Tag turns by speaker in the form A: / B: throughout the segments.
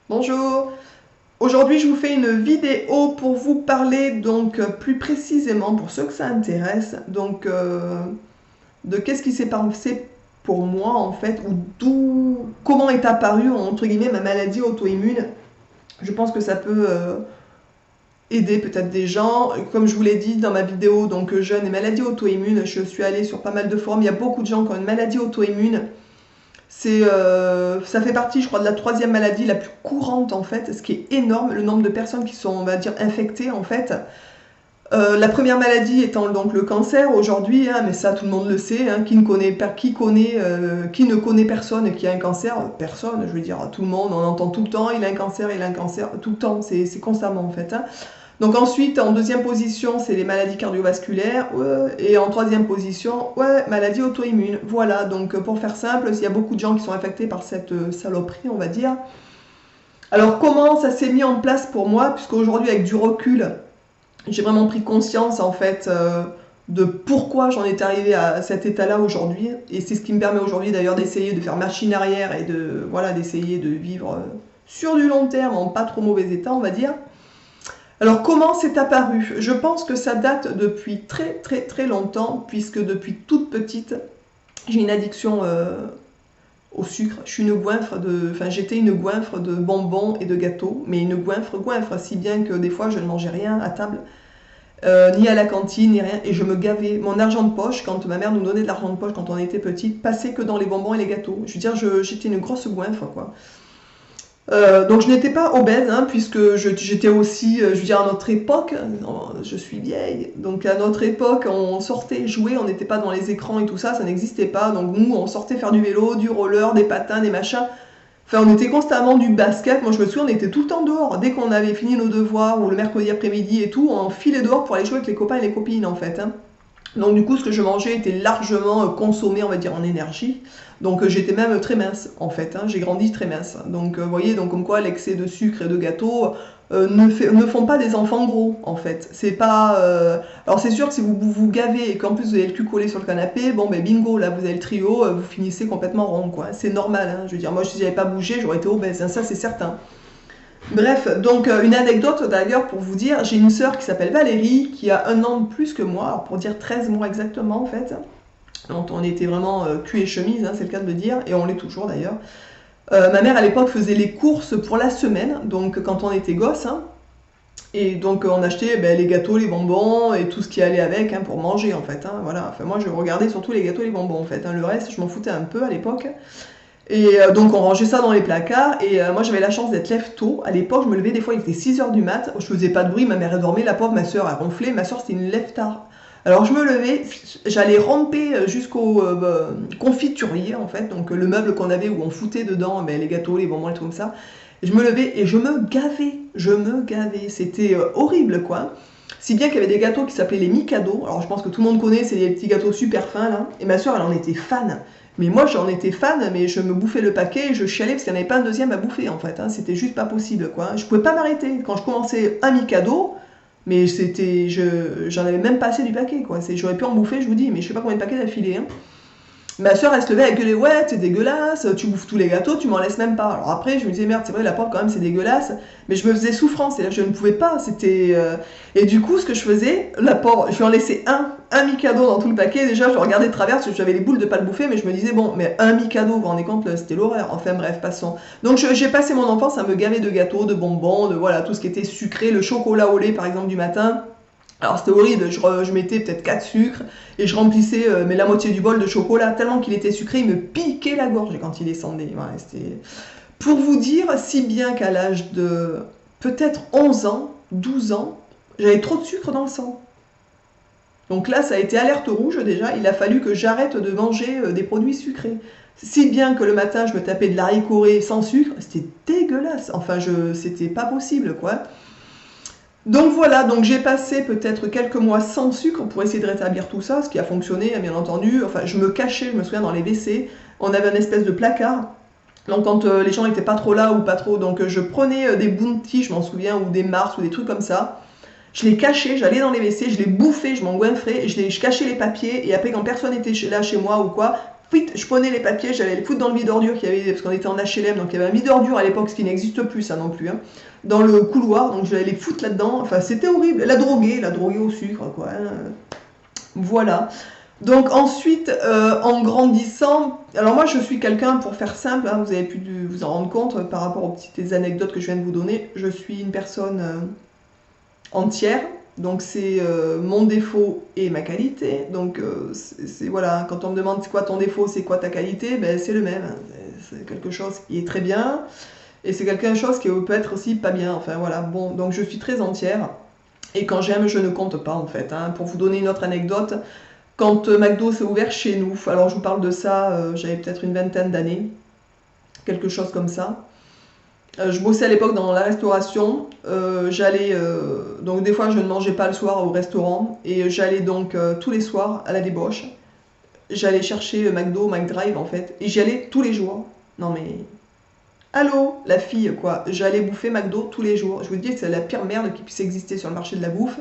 A: Bonjour, aujourd'hui je vous fais une vidéo pour vous parler donc plus précisément, pour ceux que ça intéresse, donc de qu'est-ce qui s'est passé pour moi en fait, ou comment est apparue entre guillemets ma maladie auto-immune. Je pense que ça peut aider peut-être des gens. Comme je vous l'ai dit dans ma vidéo, donc jeune et maladie auto-immune, je suis allée sur pas mal de forums, il y a beaucoup de gens qui ont une maladie auto-immune. Ça fait partie, je crois, de la troisième maladie la plus courante en fait, ce qui est énorme, le nombre de personnes qui sont, on va dire, infectées en fait. La première maladie étant donc le cancer aujourd'hui, hein, mais ça tout le monde le sait, hein, qui ne connaît personne qui a un cancer? Personne, je veux dire, tout le monde, on entend tout le temps, il a un cancer, tout le temps, c'est constamment en fait. Hein. Donc ensuite, en deuxième position, c'est les maladies cardiovasculaires. Et en troisième position, maladie auto-immune. Voilà, donc pour faire simple, il y a beaucoup de gens qui sont infectés par cette saloperie, on va dire. Alors comment ça s'est mis en place pour moi? Puisqu'aujourd'hui, avec du recul, j'ai vraiment pris conscience en fait de pourquoi j'en étais arrivée à cet état-là aujourd'hui. Et c'est ce qui me permet aujourd'hui d'ailleurs d'essayer de faire machine arrière et d'essayer de vivre sur du long terme en pas trop mauvais état, on va dire. Alors comment c'est apparu? Je pense que ça date depuis très très très longtemps, puisque depuis toute petite, j'ai une addiction au sucre. J'étais une goinfre de bonbons et de gâteaux, mais une goinfre, si bien que des fois je ne mangeais rien à table, ni à la cantine, ni rien, et je me gavais. Mon argent de poche, quand ma mère nous donnait de l'argent de poche quand on était petite, passait que dans les bonbons et les gâteaux. Je veux dire, j'étais une grosse goinfre, quoi. Donc je n'étais pas obèse, hein, puisque j'étais aussi, je veux dire, à notre époque, je suis vieille, donc à notre époque, on sortait jouer, on n'était pas dans les écrans et tout ça, ça n'existait pas. Donc nous, on sortait faire du vélo, du roller, des patins, des machins. Enfin, on était constamment du basket. Moi, je me souviens, on était tout le temps dehors. Dès qu'on avait fini nos devoirs, ou le mercredi après-midi et tout, on filait dehors pour aller jouer avec les copains et les copines, en fait. Hein. Donc du coup, ce que je mangeais était largement consommé, on va dire, en énergie. Donc j'étais même très mince, en fait. Hein. J'ai grandi très mince. Donc vous voyez, donc comme quoi l'excès de sucre et de gâteau ne font pas des enfants gros, en fait. C'est pas... Alors c'est sûr que si vous gavez et qu'en plus vous avez le cul collé sur le canapé, bon ben bingo, là vous avez le trio, vous finissez complètement rond, quoi. C'est normal, hein. Je veux dire, moi si j'avais pas bougé, j'aurais été obèse, hein. Ça c'est certain. Bref, donc une anecdote d'ailleurs pour vous dire, j'ai une sœur qui s'appelle Valérie, qui a un an de plus que moi, alors pour dire 13 mois exactement en fait. Donc on était vraiment cul et chemise, hein, c'est le cas de le dire, et on l'est toujours d'ailleurs. Ma mère à l'époque faisait les courses pour la semaine, donc quand on était gosse, hein, et donc on achetait les gâteaux, les bonbons et tout ce qui allait avec hein, pour manger en fait. Hein, voilà. Enfin, moi je regardais surtout les gâteaux et les bonbons en fait. Hein, le reste je m'en foutais un peu à l'époque. Et donc on rangeait ça dans les placards et moi j'avais la chance d'être lève tôt. À l'époque je me levais des fois il était 6 h du mat, je faisais pas de bruit, ma mère elle dormait, la pauvre ma soeur a ronflé, ma soeur c'était une lève tard. Alors je me levais, j'allais ramper jusqu'au confiturier en fait, donc le meuble qu'on avait où on foutait dedans les gâteaux, les bonbons et tout comme ça. Et je me levais et je me gavais, c'était horrible quoi. Si bien qu'il y avait des gâteaux qui s'appelaient les Mikado, alors je pense que tout le monde connaît, c'est des petits gâteaux super fins là, et ma soeur elle en était fan. Mais moi j'en étais fan, mais je me bouffais le paquet et je chialais parce qu'il n'y en avait pas un deuxième à bouffer en fait. Hein. C'était juste pas possible quoi. Je pouvais pas m'arrêter. Quand je commençais un Mikado, mais j'en avais même pas assez du paquet quoi. J'aurais pu en bouffer, je vous dis, mais je sais pas combien de paquets d'affilée. Hein. Ma soeur elle se levait, elle gueulait, ouais, c'est dégueulasse, tu bouffes tous les gâteaux, tu m'en laisses même pas. Alors après, je me disais, merde, c'est vrai, la pauvre quand même, c'est dégueulasse. Mais je me faisais souffrance, c'est-à-dire que je ne pouvais pas. Et du coup, ce que je faisais, la pauvre, je lui en laissais un Mikado dans tout le paquet. Déjà, je le regardais de travers parce que j'avais les boules de pas le bouffer, mais je me disais, bon, mais un Mikado, vous vous rendez compte, c'était l'horreur. Enfin bref, passons. Donc j'ai passé mon enfance à me gaver de gâteaux, de bonbons, de voilà, tout ce qui était sucré, le chocolat au lait par exemple du matin. Alors c'était horrible, je mettais peut-être 4 sucres et je remplissais la moitié du bol de chocolat, tellement qu'il était sucré, il me piquait la gorge quand il descendait. Voilà, pour vous dire, si bien qu'à l'âge de peut-être 11 ans, 12 ans, j'avais trop de sucre dans le sang. Donc là, ça a été alerte rouge déjà, il a fallu que j'arrête de manger des produits sucrés. Si bien que le matin, je me tapais de l'haricot sans sucre, c'était dégueulasse. Enfin, c'était pas possible, quoi. Donc voilà, donc j'ai passé peut-être quelques mois sans sucre pour essayer de rétablir tout ça, ce qui a fonctionné, bien entendu. Enfin, je me cachais, je me souviens, dans les WC. On avait un espèce de placard. Donc quand les gens n'étaient pas trop là ou pas trop, donc je prenais des Bounty, je m'en souviens, ou des Mars ou des trucs comme ça. Je les cachais, j'allais dans les WC, je les bouffais, je m'engouffrais, je cachais les papiers, et après quand personne n'était là chez moi ou quoi, je prenais les papiers, j'allais les foutre dans le vide ordures qu'il y avait, parce qu'on était en HLM, donc il y avait un vide ordures à l'époque, ce qui n'existe plus ça non plus, hein, dans le couloir, donc j'allais les foutre là-dedans, enfin c'était horrible, la droguer au sucre, quoi, hein. Voilà. Donc ensuite, en grandissant, alors moi je suis quelqu'un, pour faire simple, hein, vous avez pu vous en rendre compte par rapport aux petites anecdotes que je viens de vous donner, je suis une personne entière, donc c'est mon défaut et ma qualité, donc voilà, quand on me demande c'est quoi ton défaut, c'est quoi ta qualité, ben c'est le même, c'est quelque chose qui est très bien, et c'est quelque chose qui peut être aussi pas bien, enfin voilà, bon, donc je suis très entière, et quand j'aime, je ne compte pas en fait, hein. Pour vous donner une autre anecdote, quand McDo s'est ouvert chez nous, alors je vous parle de ça, j'avais peut-être une vingtaine d'années, quelque chose comme ça. Je bossais à l'époque dans la restauration, j'allais, donc des fois je ne mangeais pas le soir au restaurant, et j'allais donc tous les soirs à la débauche. J'allais chercher McDo, McDrive en fait, et j'y allais tous les jours. Non mais, allô, la fille quoi, j'allais bouffer McDo tous les jours. Je vous dis que c'est la pire merde qui puisse exister sur le marché de la bouffe.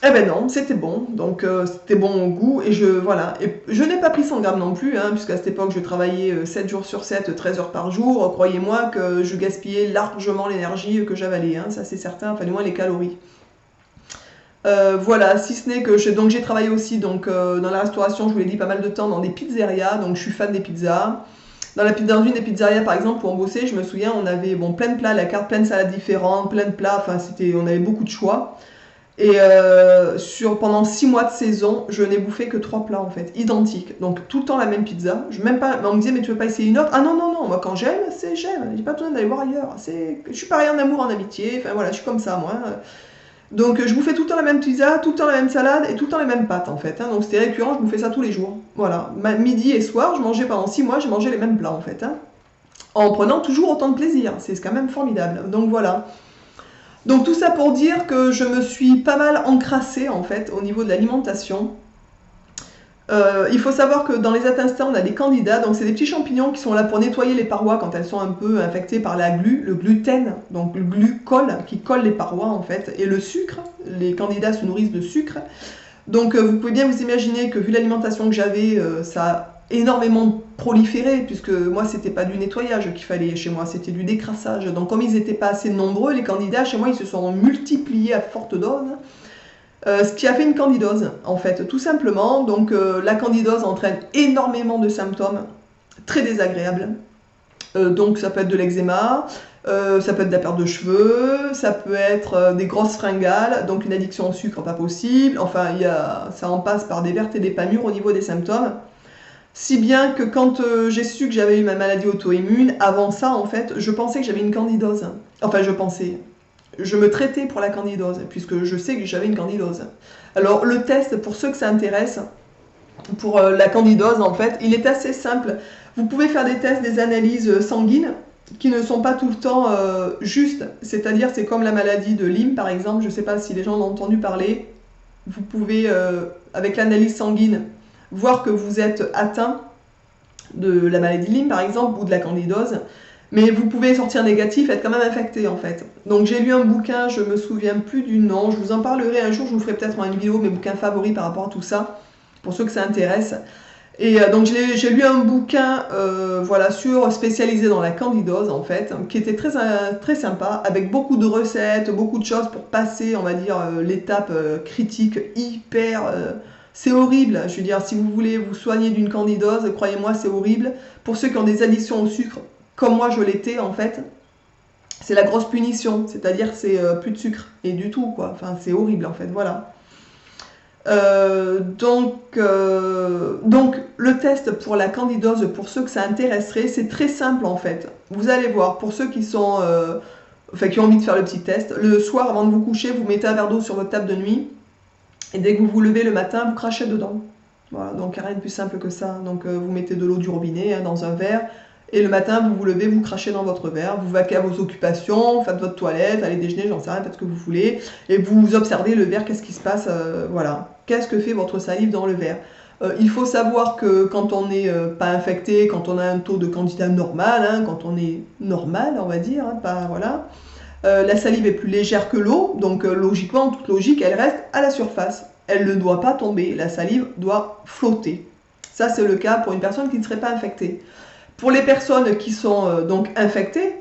A: Eh ben non, c'était bon, donc c'était bon au goût, et voilà. Et je n'ai pas pris 100 grammes non plus, hein, puisqu'à cette époque je travaillais 7 jours sur 7, 13 heures par jour. Croyez-moi que je gaspillais largement l'énergie que j'avalais, hein, ça c'est certain, enfin du moins les calories. Voilà, si ce n'est que j'ai travaillé aussi donc, dans la restauration, je vous l'ai dit, pas mal de temps dans des pizzerias, donc je suis fan des pizzas. Dans une des pizzerias par exemple, pour en bosser, je me souviens, on avait bon, plein de plats à la carte, plein de salades différentes, plein de plats, enfin on avait beaucoup de choix. Et pendant 6 mois de saison, je n'ai bouffé que 3 plats en fait, identiques. Donc tout le temps la même pizza. Même pas, on me disait, mais tu veux pas essayer une autre? Ah non, non, non, moi quand j'aime, c'est j'aime. J'ai pas besoin d'aller voir ailleurs. Je suis pareil en amour, en amitié. Enfin voilà, je suis comme ça moi. Donc je bouffais tout le temps la même pizza, tout le temps la même salade et tout le temps les mêmes pâtes en fait, hein. Donc c'était récurrent, je bouffais ça tous les jours. Voilà, midi et soir, je mangeais pendant 6 mois, j'ai mangé les mêmes plats en fait, hein. En prenant toujours autant de plaisir. C'est quand même formidable. Donc voilà. Donc tout ça pour dire que je me suis pas mal encrassée en fait au niveau de l'alimentation. Il faut savoir que dans les intestins on a des candidats, donc c'est des petits champignons qui sont là pour nettoyer les parois quand elles sont un peu infectées par la glu, le gluten, donc le glucose qui colle les parois en fait, et le sucre, les candidats se nourrissent de sucre. Donc vous pouvez bien vous imaginer que vu l'alimentation que j'avais, ça a énormément proliféré, puisque moi c'était pas du nettoyage qu'il fallait chez moi, c'était du décrassage. Donc comme ils n'étaient pas assez nombreux, les candidats chez moi ils se sont multipliés à forte dose, ce qui a fait une candidose en fait, tout simplement. Donc la candidose entraîne énormément de symptômes très désagréables. Donc ça peut être de l'eczéma, ça peut être de la perte de cheveux, ça peut être des grosses fringales, donc une addiction au sucre pas possible, enfin ça en passe par des vertes et des pas mûres au niveau des symptômes. Si bien que quand j'ai su que j'avais eu ma maladie auto-immune, avant ça en fait, je pensais que j'avais une candidose. Enfin je pensais, je me traitais pour la candidose, puisque je sais que j'avais une candidose. Alors le test, pour ceux que ça intéresse, pour la candidose en fait, il est assez simple. Vous pouvez faire des tests, des analyses sanguines, qui ne sont pas tout le temps justes. C'est-à-dire, c'est comme la maladie de Lyme, par exemple. Je ne sais pas si les gens en ont entendu parler. Vous pouvez, avec l'analyse sanguine, voir que vous êtes atteint de la maladie de Lyme, par exemple, ou de la candidose. Mais vous pouvez sortir négatif, être quand même infecté, en fait. Donc, j'ai lu un bouquin, je me souviens plus du nom. Je vous en parlerai un jour, je vous ferai peut-être une vidéo, mes bouquins favoris par rapport à tout ça, pour ceux que ça intéresse. Et donc j'ai lu un bouquin voilà, spécialisé dans la candidose en fait, qui était très, très sympa, avec beaucoup de recettes, beaucoup de choses pour passer, on va dire, l'étape critique hyper... c'est horrible, je veux dire, si vous voulez vous soigner d'une candidose, croyez-moi, c'est horrible. Pour ceux qui ont des addictions au sucre, comme moi je l'étais en fait, c'est la grosse punition, c'est-à-dire c'est plus de sucre, et du tout quoi, enfin c'est horrible en fait, voilà. Donc le test pour la candidose, pour ceux que ça intéresserait, c'est très simple en fait. Vous allez voir, pour ceux qui sont, qui ont envie de faire le petit test, le soir avant de vous coucher, vous mettez un verre d'eau sur votre table de nuit, et dès que vous vous levez le matin, vous crachez dedans. Voilà, donc rien de plus simple que ça. Donc vous mettez de l'eau du robinet hein, dans un verre, et le matin vous vous levez, vous crachez dans votre verre, vous vaquez à vos occupations, faites votre toilette, allez déjeuner, j'en sais rien, faites ce que vous voulez, et vous observez le verre, qu'est-ce qui se passe, voilà. Qu'est-ce que fait votre salive dans le verre? Il faut savoir que quand on n'est pas infecté, quand on a un taux de candida normal, hein, quand on est normal, on va dire, hein, pas, voilà, la salive est plus légère que l'eau, donc logiquement, en toute logique, elle reste à la surface. Elle ne doit pas tomber, la salive doit flotter. Ça, c'est le cas pour une personne qui ne serait pas infectée. Pour les personnes qui sont donc infectées,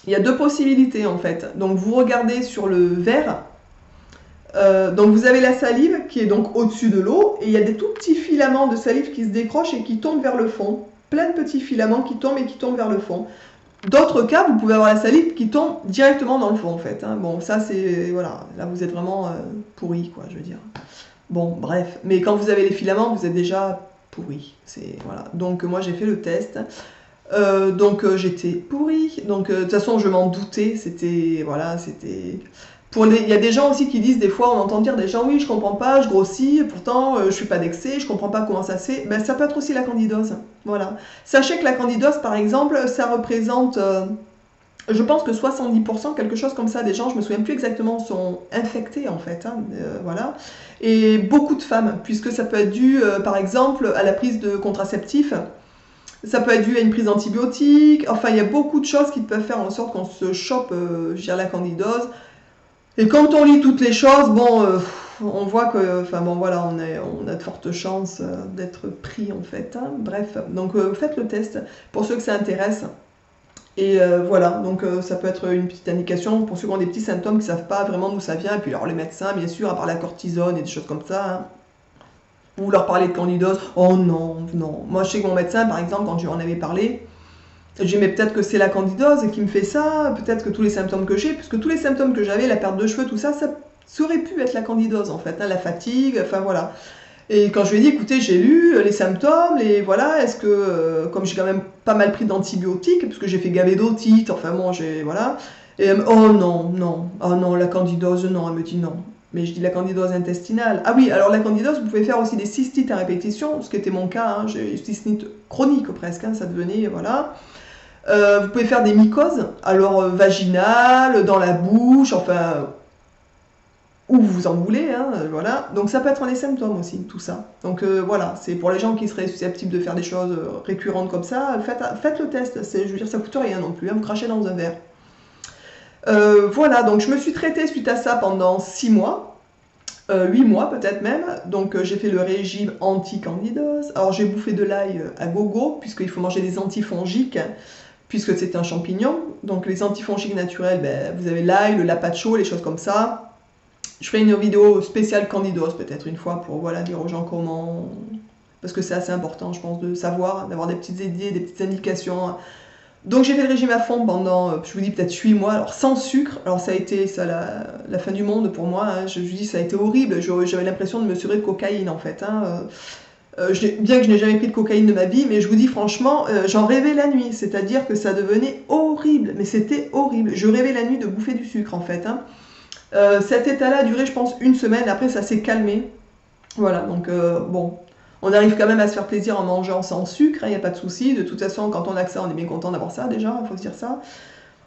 A: il y a deux possibilités en fait. Donc vous regardez sur le verre, donc vous avez la salive qui est donc au-dessus de l'eau, et il y a des tout petits filaments de salive qui se décrochent et qui tombent vers le fond. Plein de petits filaments qui tombent et qui tombent vers le fond. D'autres cas, vous pouvez avoir la salive qui tombe directement dans le fond en fait. Hein. Bon, ça c'est, voilà, là vous êtes vraiment pourri quoi, je veux dire. Bon, bref, mais quand vous avez les filaments, vous êtes déjà pourri. C'est, voilà. Donc moi j'ai fait le test. J'étais pourrie. Donc de toute façon je m'en doutais. C'était, voilà, c'était... Il y a des gens aussi qui disent, des fois on entend dire des gens, oui je comprends pas, je grossis, pourtant je suis pas d'excès, je comprends pas comment ça se fait. Ben, ça peut être aussi la candidose. Voilà. Sachez que la candidose par exemple, ça représente... je pense que 70%, quelque chose comme ça, des gens, je me souviens plus exactement, sont infectés en fait. Hein, voilà. Et beaucoup de femmes, puisque ça peut être dû, par exemple, à la prise de contraceptifs. Ça peut être dû à une prise d'antibiotiques. Enfin, il y a beaucoup de choses qui peuvent faire en sorte qu'on se chope, la candidose. Et quand on lit toutes les choses, bon, on voit que, enfin bon, voilà, on a de fortes chances d'être pris en fait. Hein. Bref, donc faites le test pour ceux que ça intéresse. Et voilà, donc ça peut être une petite indication pour ceux qui ont des petits symptômes qui ne savent pas vraiment d'où ça vient. Et puis alors les médecins, bien sûr, à part la cortisone et des choses comme ça, hein, vous leur parlez de candidose, oh non, non. Moi je sais que mon médecin, par exemple, quand je lui en avais parlé, j'ai dit mais peut-être que c'est la candidose qui me fait ça, peut-être que tous les symptômes que j'ai, puisque tous les symptômes que j'avais, la perte de cheveux, tout ça, ça aurait pu être la candidose en fait, hein, la fatigue, enfin voilà. Et quand je lui ai dit, écoutez, j'ai lu les symptômes, et voilà, est-ce que, comme j'ai quand même pas mal pris d'antibiotiques, parce que j'ai fait gaver d'otite, enfin bon, voilà, et elle me, oh non, non, oh non, la candidose, non, elle me dit non. Mais je dis la candidose intestinale. Ah oui, alors la candidose, vous pouvez faire aussi des cystites à répétition, ce qui était mon cas, hein, j'ai une cystite chronique presque, hein, ça devenait, voilà. Vous pouvez faire des mycoses, alors vaginales, dans la bouche, enfin où vous en voulez, hein, voilà. Donc ça peut être des symptômes aussi, tout ça. Donc voilà, c'est pour les gens qui seraient susceptibles de faire des choses récurrentes comme ça, faites le test. Je veux dire, ça coûte rien non plus, hein, vous crachez dans un verre. Voilà, donc je me suis traitée suite à ça pendant 6 mois. 8 mois peut-être même, donc j'ai fait le régime anti-candidose. Alors j'ai bouffé de l'ail à gogo, puisqu'il faut manger des antifongiques, puisque c'est un champignon. Donc les antifongiques naturels, ben, vous avez l'ail, le lapacho, les choses comme ça. Je ferai une vidéo spéciale candidose peut-être une fois pour voilà, dire aux gens comment... Parce que c'est assez important je pense de savoir, d'avoir des petites idées, des petites indications. Donc j'ai fait le régime à fond pendant, je vous dis peut-être 8 mois, alors sans sucre. Alors ça a été ça, la fin du monde pour moi, hein. Je vous dis ça a été horrible, j'avais l'impression de me surer de cocaïne en fait. Hein. Bien que je n'ai jamais pris de cocaïne de ma vie, mais je vous dis franchement, j'en rêvais la nuit, c'est-à-dire que ça devenait horrible, mais c'était horrible. Je rêvais la nuit de bouffer du sucre en fait. Hein. Cet état-là a duré je pense une semaine, après ça s'est calmé. Voilà, donc bon, on arrive quand même à se faire plaisir en mangeant sans sucre, il n'y a pas de souci. De toute façon, quand on a que ça, on est bien content d'avoir ça déjà, il faut se dire ça.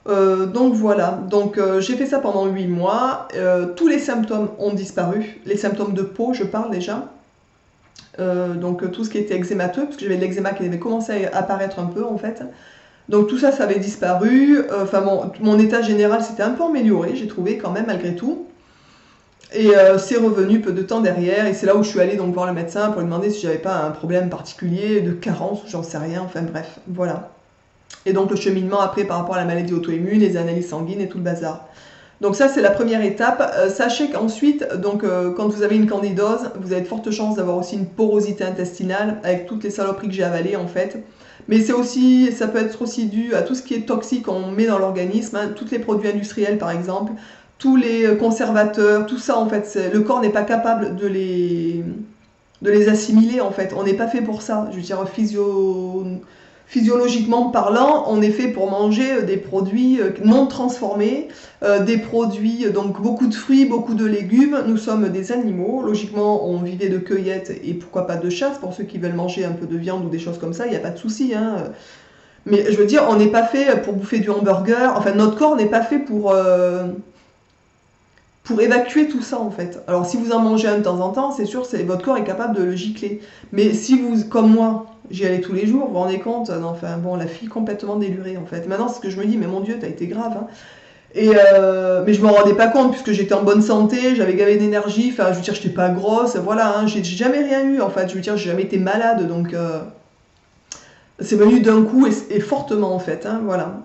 A: Donc voilà, donc j'ai fait ça pendant 8 mois, tous les symptômes ont disparu, les symptômes de peau je parle déjà. Donc tout ce qui était eczémateux, parce que j'avais de l'eczéma qui avait commencé à apparaître un peu en fait. Donc tout ça, ça avait disparu. Enfin bon, mon état général s'était un peu amélioré, j'ai trouvé quand même malgré tout. Et c'est revenu peu de temps derrière, et c'est là où je suis allée donc voir le médecin pour lui demander si j'avais pas un problème particulier de carence, j'en sais rien, enfin bref, voilà. Et donc le cheminement après par rapport à la maladie auto-immune, les analyses sanguines et tout le bazar. Donc ça c'est la première étape. Sachez qu'ensuite, donc quand vous avez une candidose, vous avez de fortes chances d'avoir aussi une porosité intestinale avec toutes les saloperies que j'ai avalées en fait. Mais c'est aussi, ça peut être aussi dû à tout ce qui est toxique qu'on met dans l'organisme, hein, tous les produits industriels par exemple, tous les conservateurs, tout ça en fait, le corps n'est pas capable de les assimiler en fait. On n'est pas fait pour ça. Je veux dire, physiologiquement parlant, on est fait pour manger des produits non transformés, des produits, donc beaucoup de fruits, beaucoup de légumes. Nous sommes des animaux. Logiquement, on vivait de cueillette et pourquoi pas de chasse pour ceux qui veulent manger un peu de viande ou des choses comme ça, il n'y a pas de souci. Hein. Mais je veux dire, on n'est pas fait pour bouffer du hamburger. Enfin, notre corps n'est pas fait pour évacuer tout ça en fait. Alors si vous en mangez un de temps en temps, c'est sûr, votre corps est capable de le gicler. Mais si vous, comme moi, j'y allais tous les jours, vous vous rendez compte, enfin bon, la fille complètement délurée en fait. Maintenant, c'est ce que je me dis, mais mon Dieu, t'as été grave. Hein. Mais je m'en rendais pas compte puisque j'étais en bonne santé, j'avais gavé d'énergie, enfin je veux dire j'étais pas grosse, voilà, hein, j'ai jamais rien eu en fait, je veux dire j'ai jamais été malade, donc c'est venu d'un coup et fortement en fait, hein, voilà.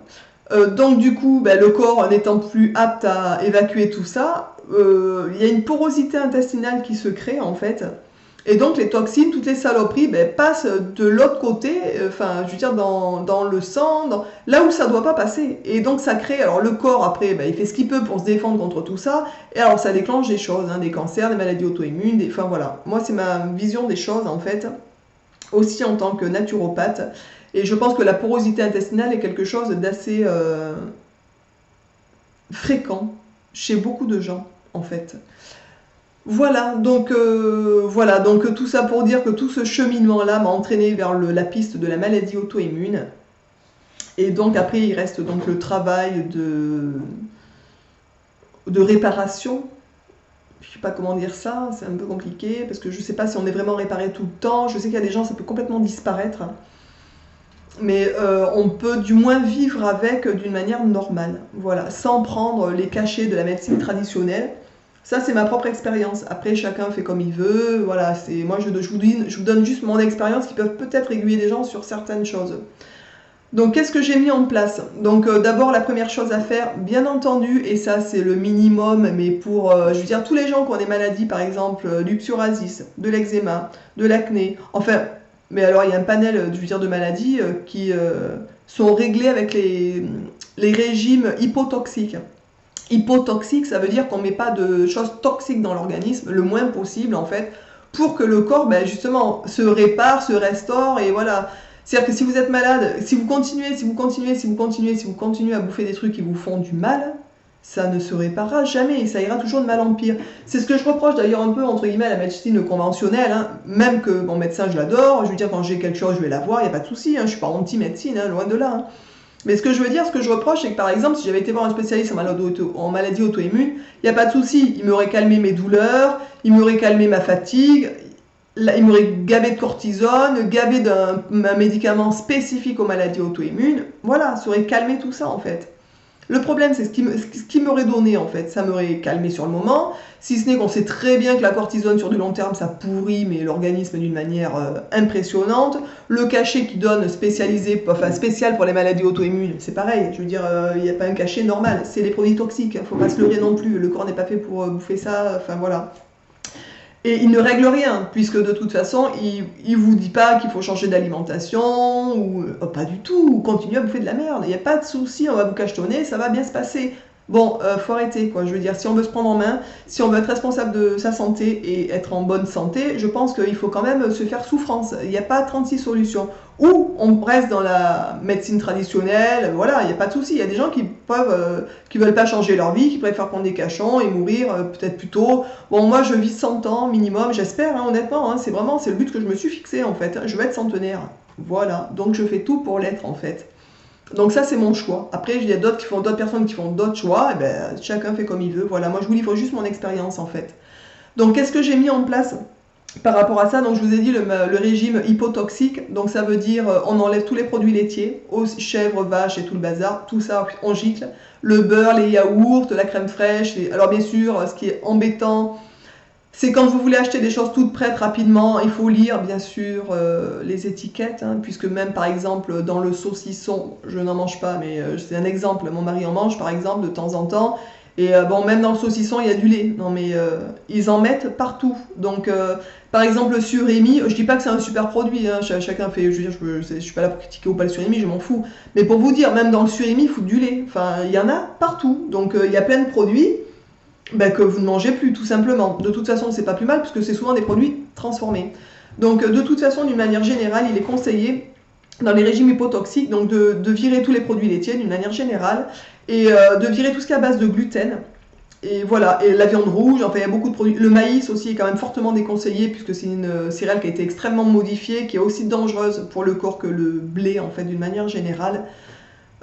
A: Donc du coup, ben, le corps n'étant plus apte à évacuer tout ça, il y a une porosité intestinale qui se crée en fait. Et donc les toxines, toutes les saloperies, ben, passent de l'autre côté, enfin je veux dire dans le sang, là où ça doit pas passer. Et donc ça crée, alors le corps après, ben, il fait ce qu'il peut pour se défendre contre tout ça, et alors ça déclenche des choses, hein, des cancers, des maladies auto-immunes, enfin voilà. Moi c'est ma vision des choses en fait, aussi en tant que naturopathe. Et je pense que la porosité intestinale est quelque chose d'assez fréquent chez beaucoup de gens, en fait. Voilà, donc tout ça pour dire que tout ce cheminement-là m'a entraîné vers la piste de la maladie auto-immune. Et donc après, il reste donc le travail de réparation. Je ne sais pas comment dire ça, c'est un peu compliqué, parce que je ne sais pas si on est vraiment réparé tout le temps. Je sais qu'il y a des gens, ça peut complètement disparaître. Mais on peut du moins vivre avec d'une manière normale, voilà, sans prendre les cachets de la médecine traditionnelle. Ça, c'est ma propre expérience. Après, chacun fait comme il veut. Voilà, moi, je vous donne juste mon expérience qui peuvent peut-être aiguiller des gens sur certaines choses. Donc, qu'est-ce que j'ai mis en place? Donc, d'abord, la première chose à faire, bien entendu, et ça, c'est le minimum, mais pour, je veux dire, tous les gens qui ont des maladies, par exemple, du psoriasis, de l'eczéma, de l'acné, enfin, mais alors, il y a un panel, je veux dire, de maladies qui sont réglées avec les régimes hypotoxiques. Hypotoxique, ça veut dire qu'on ne met pas de choses toxiques dans l'organisme, le moins possible en fait, pour que le corps ben, justement se répare, se restaure et voilà. C'est-à-dire que si vous êtes malade, si vous continuez à bouffer des trucs qui vous font du mal, ça ne se réparera jamais et ça ira toujours de mal en pire. C'est ce que je reproche d'ailleurs un peu entre guillemets à la médecine conventionnelle, hein. Même que mon médecin je l'adore, je veux dire quand j'ai quelque chose je vais la voir, il n'y a pas de souci, hein. Je ne suis pas anti-médecine, hein, loin de là. Hein. Mais ce que je veux dire, ce que je reproche, c'est que par exemple, si j'avais été voir un spécialiste en maladie auto-immune, il n'y a pas de souci, il m'aurait calmé mes douleurs, il m'aurait calmé ma fatigue, il m'aurait gavé de cortisone, gavé d'un médicament spécifique aux maladies auto-immunes. Voilà, ça aurait calmé tout ça en fait. Le problème, c'est ce qui m'aurait donné en fait. Ça m'aurait calmé sur le moment, si ce n'est qu'on sait très bien que la cortisone sur du long terme, ça pourrit mais l'organisme d'une manière impressionnante. Le cachet qui donne spécial pour les maladies auto-immunes, c'est pareil. Je veux dire, il n'y a pas un cachet normal. C'est les produits toxiques. Il ne faut pas se leurrer non plus. Le corps n'est pas fait pour bouffer ça. Enfin voilà. Et il ne règle rien, puisque de toute façon, il ne vous dit pas qu'il faut changer d'alimentation, ou pas du tout, ou continuer à bouffer de la merde. Il n'y a pas de souci, on va vous cachetonner, ça va bien se passer. Bon, faut arrêter, quoi. Je veux dire, si on veut se prendre en main, si on veut être responsable de sa santé et être en bonne santé, je pense qu'il faut quand même se faire souffrance. Il n'y a pas 36 solutions. Ou on reste dans la médecine traditionnelle, voilà, il n'y a pas de souci. Il y a des gens qui veulent pas changer leur vie, qui préfèrent prendre des cachons et mourir peut-être plus tôt. Bon, moi, je vis 100 ans minimum, j'espère, hein, honnêtement. Hein, c'est le but que je me suis fixé, en fait. Je veux être centenaire. Voilà, donc je fais tout pour l'être, en fait. Donc ça, c'est mon choix. Après, il y a d'autres personnes qui font d'autres choix. Et ben, chacun fait comme il veut. Voilà, moi, je vous livre juste mon expérience, en fait. Donc, qu'est-ce que j'ai mis en place par rapport à ça? Donc, je vous ai dit le régime hypotoxique. Donc, ça veut dire on enlève tous les produits laitiers, chèvres, vaches et tout le bazar. Tout ça, on gicle. Le beurre, les yaourts, la crème fraîche. Alors, bien sûr, ce qui est embêtant, c'est quand vous voulez acheter des choses toutes prêtes rapidement, il faut lire bien sûr les étiquettes, hein, puisque même par exemple dans le saucisson, je n'en mange pas, mais c'est un exemple, mon mari en mange par exemple de temps en temps, et bon même dans le saucisson il y a du lait, non mais ils en mettent partout, donc par exemple le surimi, je dis pas que c'est un super produit, hein, chacun fait, je veux dire, je suis pas là pour critiquer ou pas le surimi, je m'en fous, mais pour vous dire, même dans le surimi il faut du lait, enfin il y en a partout, donc il y a plein de produits, ben, que vous ne mangez plus, tout simplement. De toute façon, c'est pas plus mal, puisque c'est souvent des produits transformés. Donc, de toute façon, d'une manière générale, il est conseillé, dans les régimes hypotoxiques, donc de virer tous les produits laitiers, d'une manière générale, et de virer tout ce qui est à base de gluten. Et voilà, et la viande rouge, enfin, il y a beaucoup de produits. Le maïs aussi est quand même fortement déconseillé, puisque c'est une céréale qui a été extrêmement modifiée, qui est aussi dangereuse pour le corps que le blé, en fait, d'une manière générale.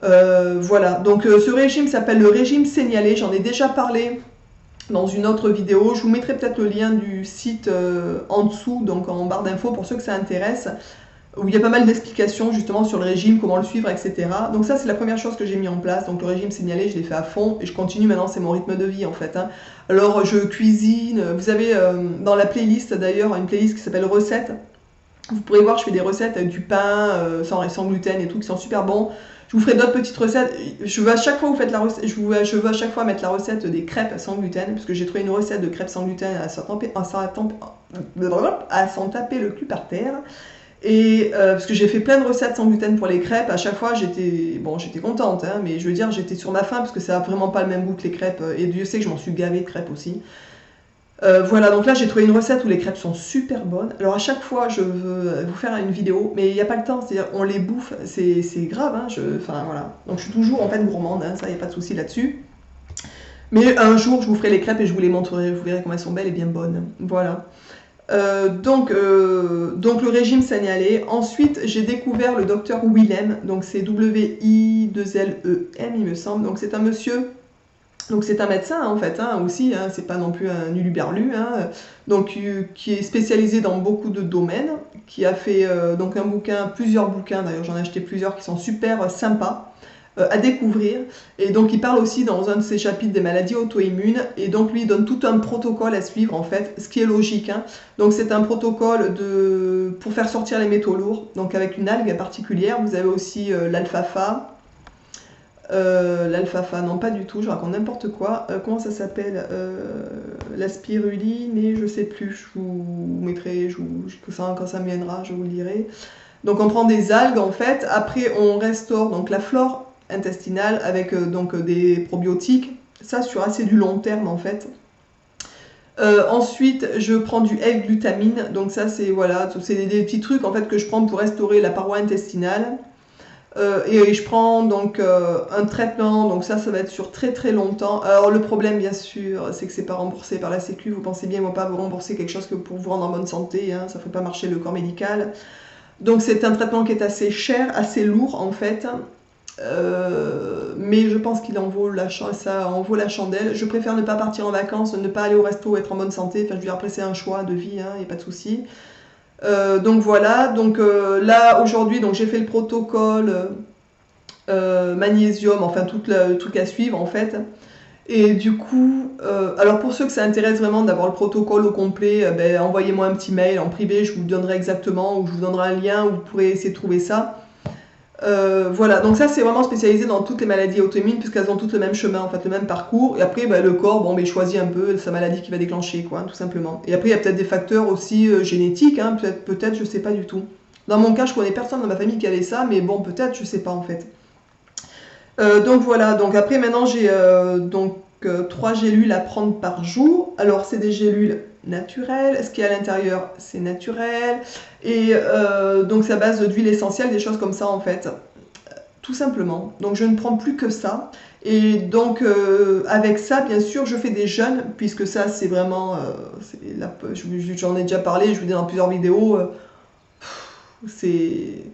A: Voilà, donc ce régime s'appelle le régime sénialé, j'en ai déjà parlé dans une autre vidéo. Je vous mettrai peut-être le lien du site en dessous, donc en barre d'infos pour ceux que ça intéresse. où il y a pas mal d'explications justement sur le régime, comment le suivre, etc. Donc ça, c'est la première chose que j'ai mis en place. Donc le régime signalé, je l'ai fait à fond et je continue maintenant, c'est mon rythme de vie en fait. Hein. Alors je cuisine, vous avez dans la playlist d'ailleurs une playlist qui s'appelle recettes. Vous pourrez voir, je fais des recettes avec du pain sans gluten et tout, qui sont super bons. Je vous ferai d'autres petites recettes. Je veux à chaque fois vous faites la recette, je veux à chaque fois mettre la recette des crêpes sans gluten, parce que j'ai trouvé une recette de crêpes sans gluten à s'en taper le cul par terre. Et parce que j'ai fait plein de recettes sans gluten pour les crêpes, à chaque fois j'étais contente, hein, mais je veux dire j'étais sur ma faim parce que ça a vraiment pas le même goût que les crêpes, et Dieu sait que je m'en suis gavée de crêpes aussi. Voilà, donc là j'ai trouvé une recette où les crêpes sont super bonnes. Alors à chaque fois je veux vous faire une vidéo, mais il n'y a pas le temps, c'est-à-dire on les bouffe, c'est grave, hein, enfin voilà. Donc je suis toujours en fait gourmande, hein, ça il n'y a pas de souci là-dessus. Mais un jour je vous ferai les crêpes et je vous les montrerai, vous verrez comme elles sont belles et bien bonnes. Voilà. Donc le régime signalé. Ensuite, j'ai découvert le docteur Willem, donc c'est W-I-2-L-E-M, il me semble. Donc c'est un monsieur, donc c'est un médecin en fait, hein, aussi, hein, c'est pas non plus un uluberlu, hein, donc qui est spécialisé dans beaucoup de domaines, qui a fait donc plusieurs bouquins, d'ailleurs j'en ai acheté plusieurs qui sont super sympas. À découvrir, et donc il parle aussi dans un de ses chapitres des maladies auto-immunes, et donc lui il donne tout un protocole à suivre en fait, ce qui est logique, hein. Donc c'est un protocole pour faire sortir les métaux lourds, donc avec une algue particulière. Vous avez aussi l'alfalfa, non pas du tout, je raconte n'importe quoi, comment ça s'appelle, la spiruline, et je sais plus, je vous mettrai, quand ça me viendra, je vous le dirai. Donc on prend des algues en fait, après on restaure donc la flore intestinale avec des probiotiques, ça sur assez du long terme en fait. Ensuite je prends du L-glutamine, donc ça c'est voilà, c'est des petits trucs en fait que je prends pour restaurer la paroi intestinale. Et je prends donc un traitement, donc ça va être sur très très longtemps. Alors le problème bien sûr, c'est que c'est pas remboursé par la Sécu, vous pensez bien, ils vont pas vous rembourser quelque chose que pour vous rendre en bonne santé, hein, ça ne fait pas marcher le corps médical. Donc c'est un traitement qui est assez cher, assez lourd en fait, mais je pense qu'il en vaut ça en vaut la chandelle. Je préfère ne pas partir en vacances, ne pas aller au resto, être en bonne santé. Enfin, je veux dire, après c'est un choix de vie, il n'y a pas de souci. Donc voilà, donc là aujourd'hui, donc j'ai fait le protocole magnésium, enfin tout le truc à suivre en fait. Et du coup, alors pour ceux que ça intéresse vraiment d'avoir le protocole au complet, envoyez-moi un petit mail en privé, je vous donnerai exactement, ou je vous donnerai un lien où vous pourrez essayer de trouver ça. Voilà, donc ça c'est vraiment spécialisé dans toutes les maladies auto-immunes, puisqu'elles ont toutes le même chemin, en fait, le même parcours. Et après, le corps, il choisit un peu sa maladie qui va déclencher, quoi, tout simplement. Et après, il y a peut-être des facteurs aussi génétiques, hein, peut-être, je sais pas du tout. Dans mon cas, je connais personne dans ma famille qui avait ça, mais bon, peut-être, je sais pas en fait. Donc voilà, donc après maintenant j'ai 3 gélules à prendre par jour. Alors c'est des gélules naturelles, ce qui est à l'intérieur c'est naturel, et donc c'est à base d'huile essentielle, des choses comme ça en fait, tout simplement. Donc je ne prends plus que ça, et donc avec ça bien sûr je fais des jeûnes, puisque ça c'est vraiment, j'en ai déjà parlé, je vous dis dans plusieurs vidéos, c'est...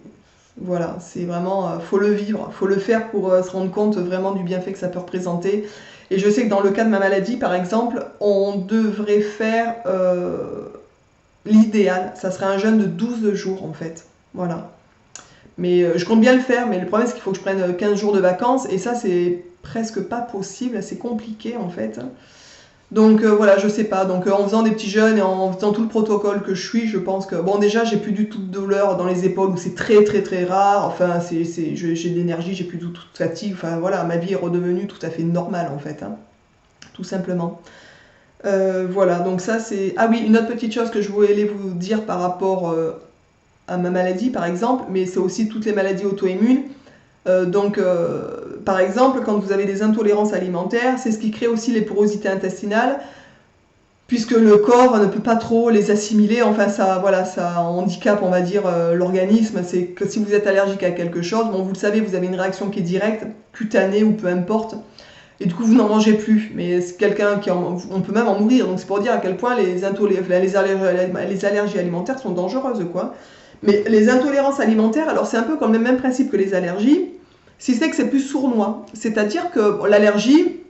A: Voilà, c'est vraiment, faut le vivre, faut le faire pour se rendre compte vraiment du bienfait que ça peut représenter. Et je sais que dans le cas de ma maladie, par exemple, on devrait faire l'idéal, ça serait un jeûne de 12 jours en fait. Voilà. Mais je compte bien le faire, mais le problème c'est qu'il faut que je prenne 15 jours de vacances, et ça c'est presque pas possible, c'est compliqué en fait. Donc voilà, je sais pas. Donc en faisant des petits jeûnes et en faisant tout le protocole que je suis, je pense que... Bon, déjà, j'ai plus du tout de douleur dans les épaules, où c'est très très très rare. Enfin, j'ai de l'énergie, j'ai plus du tout de fatigue. Enfin voilà, ma vie est redevenue tout à fait normale en fait, hein, tout simplement. Voilà, donc ça c'est... Ah oui, une autre petite chose que je voulais vous dire par rapport à ma maladie par exemple, mais c'est aussi toutes les maladies auto-immunes. Par exemple, quand vous avez des intolérances alimentaires, c'est ce qui crée aussi les porosités intestinales, puisque le corps ne peut pas trop les assimiler. Enfin, ça handicape, on va dire, l'organisme. C'est que si vous êtes allergique à quelque chose, bon, vous le savez, vous avez une réaction qui est directe, cutanée ou peu importe, et du coup, vous n'en mangez plus. Mais c'est quelqu'un on peut même en mourir. Donc, c'est pour dire à quel point les allergies alimentaires sont dangereuses, quoi. Mais les intolérances alimentaires, alors c'est un peu comme le même principe que les allergies, si c'est que c'est plus sournois. C'est-à-dire que l'allergie,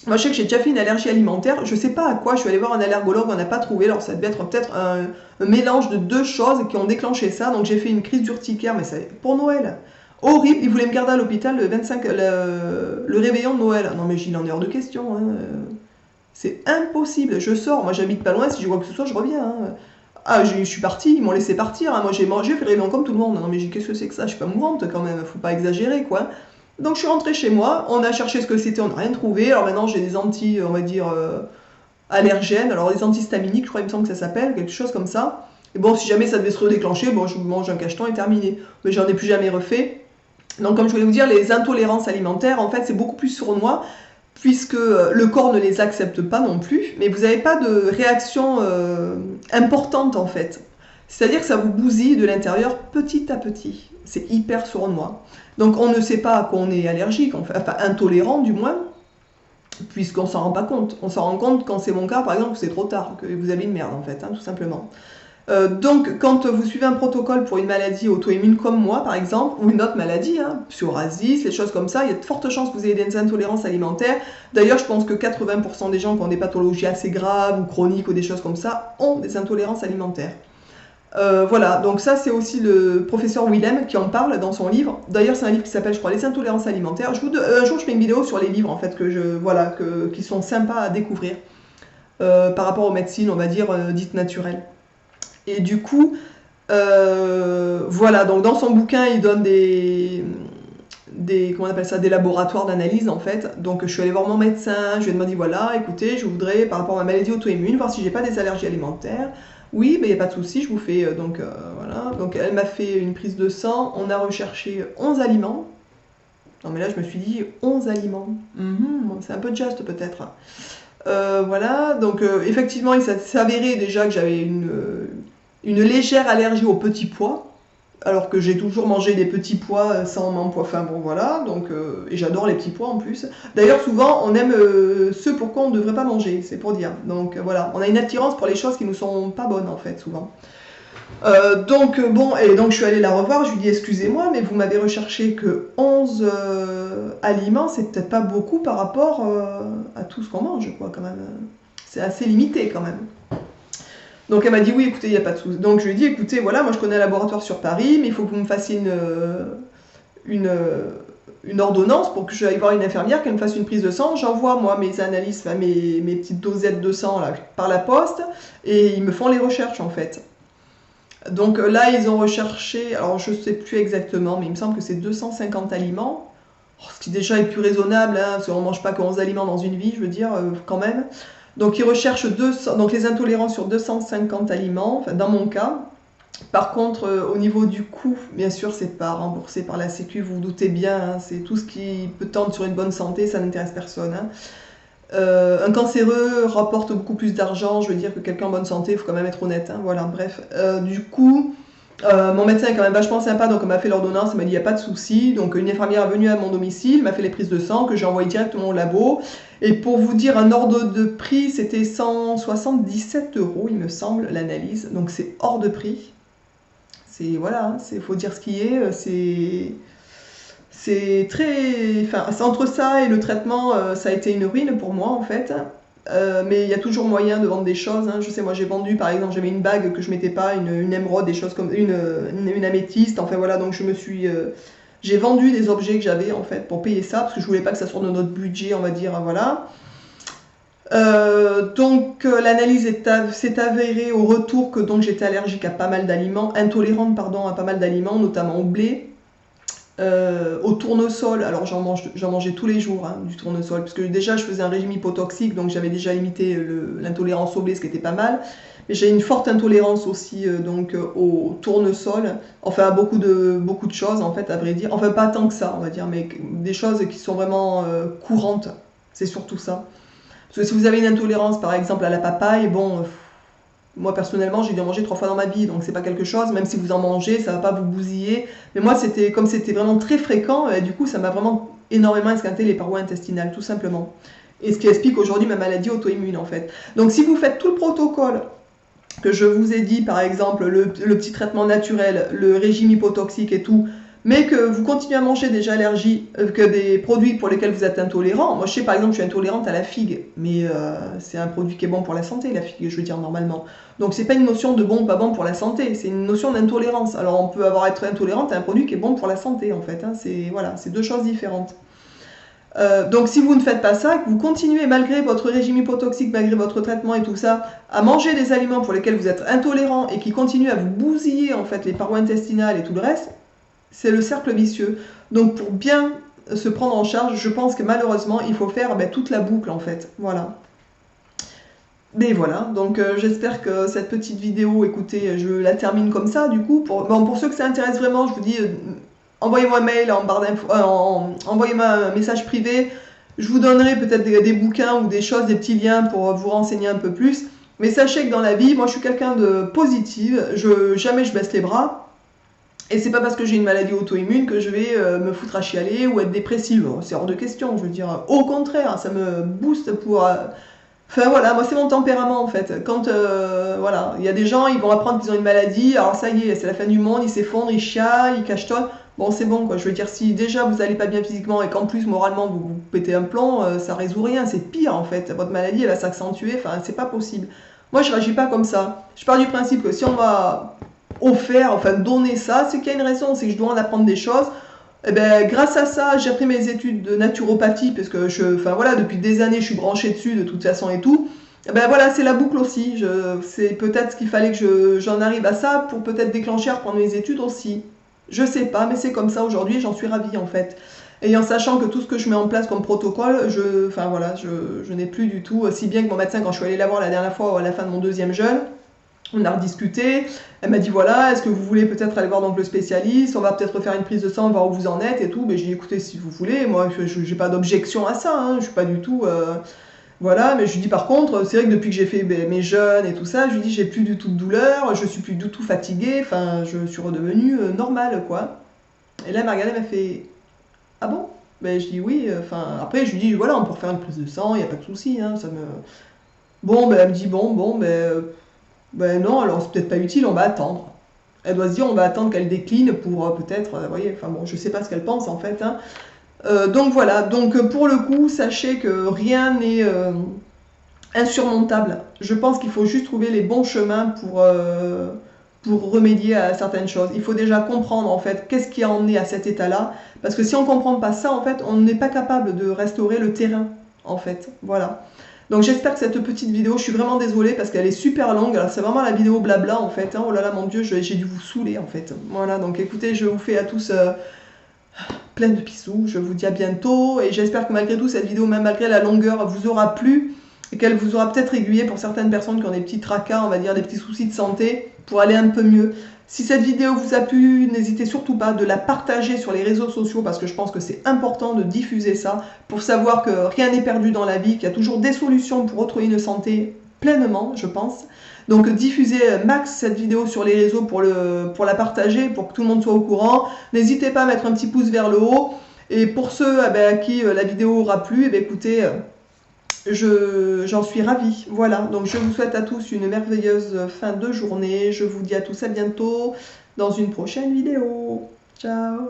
A: Moi, je sais que j'ai déjà fait une allergie alimentaire. Je sais pas à quoi. Je suis allée voir un allergologue, on n'a pas trouvé. Alors, ça devait être peut-être un mélange de deux choses qui ont déclenché ça. Donc, j'ai fait une crise d'urticaire, mais c'est pour Noël. Horrible. Ils voulaient me garder à l'hôpital le 25, le réveillon de Noël. Non, mais j'y en ai hors de question. Hein. C'est impossible. Je sors. Moi, j'habite pas loin. Si je vois que ce soit, je reviens. Hein. Ah, je suis partie. Ils m'ont laissé partir. Hein. Moi, j'ai mangé, fait le réveillon comme tout le monde. Non, mais qu'est-ce que c'est que ça? Je suis pas mourante quand même. Faut pas exagérer, quoi. Donc je suis rentrée chez moi, on a cherché ce que c'était, on n'a rien trouvé. Alors maintenant j'ai des anti, on va dire, allergènes, alors des antihistaminiques, je crois il me semble que ça s'appelle, quelque chose comme ça. Et bon, si jamais ça devait se redéclencher, bon, je mange un cacheton et terminé. Mais j'en ai plus jamais refait. Donc comme je voulais vous dire, les intolérances alimentaires, en fait, c'est beaucoup plus sournois, puisque le corps ne les accepte pas non plus, mais vous n'avez pas de réaction importante en fait. C'est-à-dire que ça vous bousille de l'intérieur petit à petit. C'est hyper sournois. Donc on ne sait pas à quoi on est allergique, enfin intolérant du moins, puisqu'on s'en rend pas compte. On s'en rend compte quand c'est mon cas, par exemple, que c'est trop tard, que vous avez une merde en fait, hein, tout simplement. Donc quand vous suivez un protocole pour une maladie auto-immune comme moi par exemple, ou une autre maladie, hein, psoriasis, les choses comme ça, il y a de fortes chances que vous ayez des intolérances alimentaires. D'ailleurs je pense que 80% des gens qui ont des pathologies assez graves ou chroniques ou des choses comme ça ont des intolérances alimentaires. Voilà, donc ça c'est aussi le professeur Willem qui en parle dans son livre. D'ailleurs c'est un livre qui s'appelle je crois Les intolérances alimentaires. Un jour je fais une vidéo sur les livres en fait qui sont sympas à découvrir par rapport aux médecines on va dire dites naturelles. Et du coup voilà, donc dans son bouquin il donne comment on appelle ça, des laboratoires d'analyse en fait. Donc je suis allée voir mon médecin, je lui ai demandé voilà, écoutez, je voudrais par rapport à ma maladie auto-immune voir si j'ai pas des allergies alimentaires. Oui, mais il n'y a pas de souci, je vous fais voilà. Donc elle m'a fait une prise de sang, on a recherché 11 aliments. Non mais là je me suis dit 11 aliments. C'est un peu juste peut-être. Voilà, donc effectivement il s'est avéré déjà que j'avais une légère allergie aux petits pois. Alors que j'ai toujours mangé des petits pois sans m'empois, enfin bon voilà, donc, et j'adore les petits pois en plus. D'ailleurs souvent on aime ceux pour quoi on ne devrait pas manger, c'est pour dire. Donc voilà, on a une attirance pour les choses qui nous sont pas bonnes en fait souvent. Donc bon, et donc je suis allée la revoir, je lui dis excusez-moi, mais vous m'avez recherché que 11 aliments, c'est peut-être pas beaucoup par rapport à tout ce qu'on mange quoi quand même. C'est assez limité quand même. Donc elle m'a dit oui, écoutez, il n'y a pas de souci. Donc je lui ai dit écoutez, voilà, moi je connais un laboratoire sur Paris, mais il faut que vous me fassiez une ordonnance pour que je aille voir une infirmière, qu'elle me fasse une prise de sang. J'envoie moi mes analyses, enfin, mes petites dosettes de sang là, par la poste, et ils me font les recherches en fait. Donc là, ils ont recherché, alors je ne sais plus exactement, mais il me semble que c'est 250 aliments. Ce qui déjà est plus raisonnable, hein, parce qu'on ne mange pas que 11 aliments dans une vie, je veux dire, quand même. Donc ils recherchent donc les intolérances sur 250 aliments, enfin, dans mon cas. Par contre, au niveau du coût, bien sûr, c'est pas remboursé par la Sécu, vous vous doutez bien, hein, c'est tout ce qui peut tendre sur une bonne santé, ça n'intéresse personne. Hein. Un cancéreux rapporte beaucoup plus d'argent, je veux dire, que quelqu'un en bonne santé, il faut quand même être honnête. Hein, voilà, bref. Du coup, mon médecin est quand même vachement sympa, donc on m'a fait l'ordonnance, il m'a dit il n'y a pas de souci. Donc une infirmière est venue à mon domicile, m'a fait les prises de sang que j'ai envoyées directement au labo. Et pour vous dire un ordre de prix, c'était 177 €, il me semble, l'analyse. Donc c'est hors de prix. C'est voilà, faut dire ce qui est. C'est très, enfin, entre ça et le traitement, ça a été une ruine pour moi en fait. Mais il y a toujours moyen de vendre des choses. Hein. Je sais, moi j'ai vendu par exemple, j'avais une bague que je mettais pas, une émeraude, des choses comme une améthyste. Enfin voilà, donc j'ai vendu des objets que j'avais en fait pour payer ça parce que je voulais pas que ça sorte de notre budget, on va dire. Voilà. Donc l'analyse s'est avérée au retour que donc j'étais allergique à pas mal d'aliments, intolérante pardon à pas mal d'aliments, notamment au blé. Au tournesol, alors j'en mangeais tous les jours hein, du tournesol, parce que déjà je faisais un régime hypotoxique, donc j'avais déjà limité l'intolérance au blé, ce qui était pas mal. Mais j'ai une forte intolérance aussi au tournesol, enfin à beaucoup de choses en fait, à vrai dire. Enfin pas tant que ça, on va dire, mais des choses qui sont vraiment courantes, c'est surtout ça. Parce que si vous avez une intolérance par exemple à la papaye, bon... Moi personnellement j'ai dû en manger 3 fois dans ma vie, donc c'est pas quelque chose, même si vous en mangez, ça va pas vous bousiller. Mais moi comme c'était vraiment très fréquent, du coup ça m'a vraiment énormément esquinté les parois intestinales, tout simplement. Et ce qui explique aujourd'hui ma maladie auto-immune en fait. Donc si vous faites tout le protocole que je vous ai dit, par exemple le petit traitement naturel, le régime hypotoxique et tout, mais que vous continuez à manger des allergies, que des produits pour lesquels vous êtes intolérant. Moi, je sais par exemple, je suis intolérante à la figue, mais c'est un produit qui est bon pour la santé, la figue, je veux dire normalement. Donc, c'est pas une notion de bon ou pas bon pour la santé, c'est une notion d'intolérance. Alors, on peut être intolérante à un produit qui est bon pour la santé, en fait. Hein. Voilà, c'est deux choses différentes. Donc si vous ne faites pas ça, que vous continuez malgré votre régime hypotoxique, malgré votre traitement et tout ça, à manger des aliments pour lesquels vous êtes intolérant et qui continuent à vous bousiller en fait les parois intestinales et tout le reste, c'est le cercle vicieux. Donc pour bien se prendre en charge, je pense que malheureusement il faut faire toute la boucle en fait. Voilà. Mais voilà, donc j'espère que cette petite vidéo, écoutez, je la termine comme ça du coup. Pour ceux que ça intéresse vraiment, je vous dis, envoyez-moi un mail en barre d'infos, envoyez-moi un message privé. Je vous donnerai peut-être des bouquins ou des choses, des petits liens pour vous renseigner un peu plus. Mais sachez que dans la vie, moi je suis quelqu'un de positive, jamais je baisse les bras. Et c'est pas parce que j'ai une maladie auto-immune que je vais me foutre à chialer ou être dépressive. C'est hors de question, je veux dire. Au contraire, ça me booste pour... Enfin voilà, moi c'est mon tempérament en fait. Quand voilà, il y a des gens, ils vont apprendre qu'ils ont une maladie, alors ça y est, c'est la fin du monde, ils s'effondrent, ils chialent, ils cachetonnent. Bon, c'est bon quoi. Je veux dire, si déjà vous allez pas bien physiquement et qu'en plus moralement vous pétez un plomb, ça résout rien, c'est pire en fait. Votre maladie elle va s'accentuer, enfin c'est pas possible. Moi je réagis pas comme ça. Je pars du principe que si on m'a offert, enfin donné ça, c'est qu'il y a une raison, c'est que je dois en apprendre des choses. Eh ben, grâce à ça, j'ai appris mes études de naturopathie, parce que enfin voilà, depuis des années, je suis branchée dessus de toute façon et tout. Eh ben voilà, c'est la boucle aussi. C'est peut-être qu'il fallait que j'en arrive à ça pour peut-être déclencher à reprendre mes études aussi. Je sais pas, mais c'est comme ça aujourd'hui, j'en suis ravie en fait. Et en sachant que tout ce que je mets en place comme protocole, enfin voilà, je n'ai plus du tout, si bien que mon médecin, quand je suis allée la voir la dernière fois à la fin de mon deuxième jeûne, on a rediscuté, elle m'a dit voilà, est-ce que vous voulez peut-être aller voir donc le spécialiste, on va peut-être refaire une prise de sang, voir où vous en êtes et tout. Mais j'ai dit écoutez, si vous voulez, moi j'ai pas d'objection à ça, hein, je suis pas du tout... voilà, mais je lui dis par contre, c'est vrai que depuis que j'ai fait mes jeûnes et tout ça, je lui dis j'ai plus du tout de douleur, je suis plus du tout fatiguée, enfin je suis redevenue normale quoi. Et là elle m'a regardé, elle m'a fait ah bon? Ben je dis oui, enfin après je lui dis voilà, on peut refaire une prise de sang, il n'y a pas de souci, hein, ça me... Bon, ben elle me dit bon, ben non, alors c'est peut-être pas utile, on va attendre. Elle doit se dire, on va attendre qu'elle décline pour peut-être, vous voyez, enfin bon, je sais pas ce qu'elle pense en fait. Hein. Donc voilà, donc pour le coup, sachez que rien n'est insurmontable. Je pense qu'il faut juste trouver les bons chemins pour remédier à certaines choses. Il faut déjà comprendre en fait qu'est-ce qui a emmené à cet état-là, parce que si on comprend pas ça, en fait, on n'est pas capable de restaurer le terrain, en fait. Voilà. Donc j'espère que cette petite vidéo, je suis vraiment désolée parce qu'elle est super longue, alors c'est vraiment la vidéo blabla en fait, hein. Oh là là mon dieu, j'ai dû vous saouler en fait. Voilà, donc écoutez, je vous fais à tous plein de bisous, je vous dis à bientôt, et j'espère que malgré tout cette vidéo, même malgré la longueur, vous aura plu, et qu'elle vous aura peut-être aiguillé pour certaines personnes qui ont des petits tracas, on va dire des petits soucis de santé, pour aller un peu mieux. Si cette vidéo vous a plu, n'hésitez surtout pas de la partager sur les réseaux sociaux parce que je pense que c'est important de diffuser ça pour savoir que rien n'est perdu dans la vie, qu'il y a toujours des solutions pour retrouver une santé pleinement, je pense. Donc diffusez max cette vidéo sur les réseaux pour la partager, pour que tout le monde soit au courant. N'hésitez pas à mettre un petit pouce vers le haut. Et pour ceux à qui la vidéo aura plu, écoutez... j'en suis ravie. Voilà, donc je vous souhaite à tous une merveilleuse fin de journée. Je vous dis à tous à bientôt dans une prochaine vidéo. Ciao!